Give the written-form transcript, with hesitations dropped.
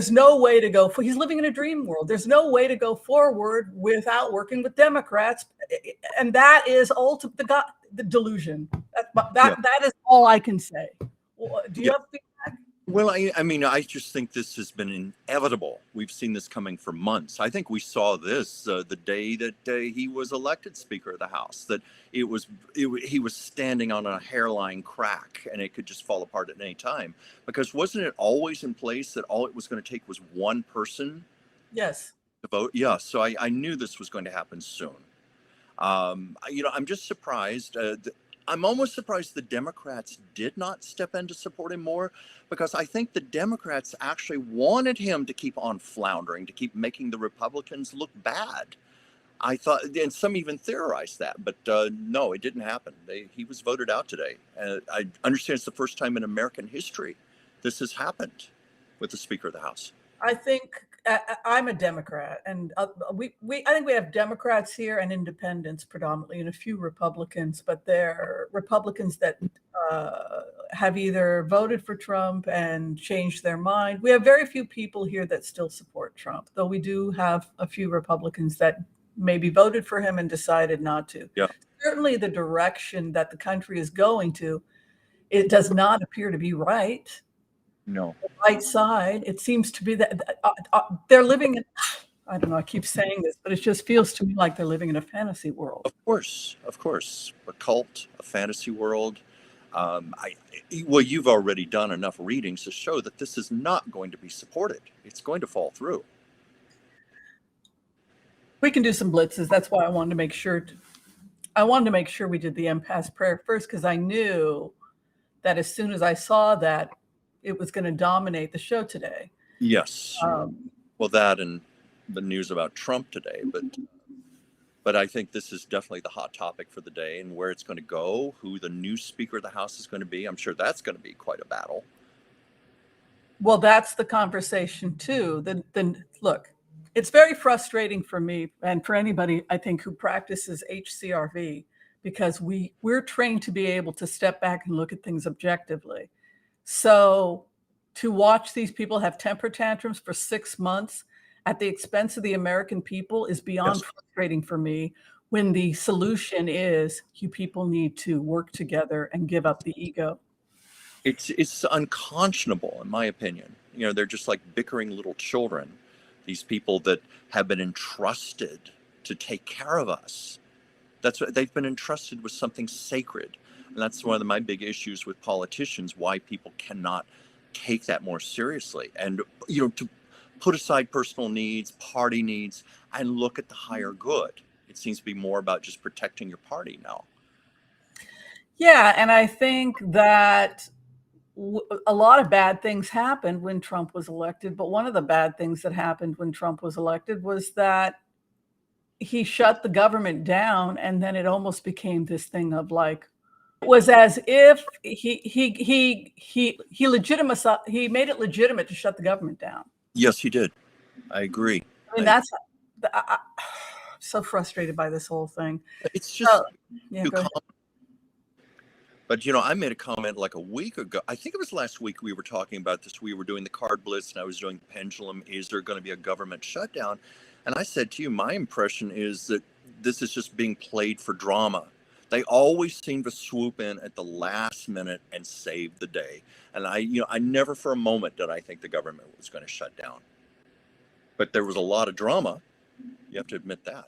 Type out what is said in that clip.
There's no way to go for, he's living in a dream world. There's no way to go forward without working with Democrats. And that is ultimately the delusion. That is all I can say. Do you have feedback? Well, I mean, I just think this has been inevitable. We've seen this coming for months. I think we saw this the day that he was elected Speaker of the House, that he was standing on a hairline crack and it could just fall apart at any time. Because wasn't it always in place that all it was going to take was one person Yes. to vote? Yeah, so I knew this was going to happen soon. I'm just surprised. I'm almost surprised the Democrats did not step in to support him more, because I think the Democrats actually wanted him to keep on floundering, to keep making the Republicans look bad. I thought, and some even theorized that, but no, it didn't happen. He was voted out today. I understand it's the first time in American history this has happened with the Speaker of the House. I think I'm a Democrat, and I think we have Democrats here and independents predominantly, and a few Republicans, but they're Republicans that have either voted for Trump and changed their mind. We have very few people here that still support Trump, though we do have a few Republicans that maybe voted for him and decided not to. Yeah. Certainly the direction that the country is going to, it does not appear to be right. No. The right side. It seems to be that they're living in, I don't know, I keep saying this, but it just feels to me like they're living in a fantasy world. Of course. A cult, a fantasy world. Well, you've already done enough readings to show that this is not going to be supported. It's going to fall through. We can do some blitzes. That's why I wanted to make sure. I wanted to make sure we did the Empath Prayer first, because I knew that as soon as I saw that, it was going to dominate the show today. Yes. Well, that and the news about Trump today, but I think this is definitely the hot topic for the day, and where it's going to go, who the new Speaker of the House is going to be. I'm sure that's going to be quite a battle. Well, that's the conversation too. Then look, it's very frustrating for me and for anybody, I think, who practices HCRV, because we're trained to be able to step back and look at things objectively. So to watch these people have temper tantrums for 6 months at the expense of the American people is beyond frustrating for me, when the solution is you people need to work together and give up the ego. It's unconscionable, in my opinion. They're just like bickering little children. These people that have been entrusted to take care of us. That's what they've been entrusted with, something sacred. And that's one of my big issues with politicians, why people cannot take that more seriously. And, to put aside personal needs, party needs, and look at the higher good. It seems to be more about just protecting your party now. Yeah, and I think that a lot of bad things happened when Trump was elected. But one of the bad things that happened when Trump was elected was that he shut the government down, and then it almost became this thing of like, it was as if he made it legitimate to shut the government down. Yes, he did. I agree. I mean, I'm so frustrated by this whole thing. It's just go ahead. But, I made a comment like a week ago. I think it was last week we were talking about this. We were doing the card blitz and I was doing the pendulum. Is there going to be a government shutdown? And I said to you, my impression is that this is just being played for drama. They always seem to swoop in at the last minute and save the day. And I never for a moment did I think the government was going to shut down. But there was a lot of drama. You have to admit that.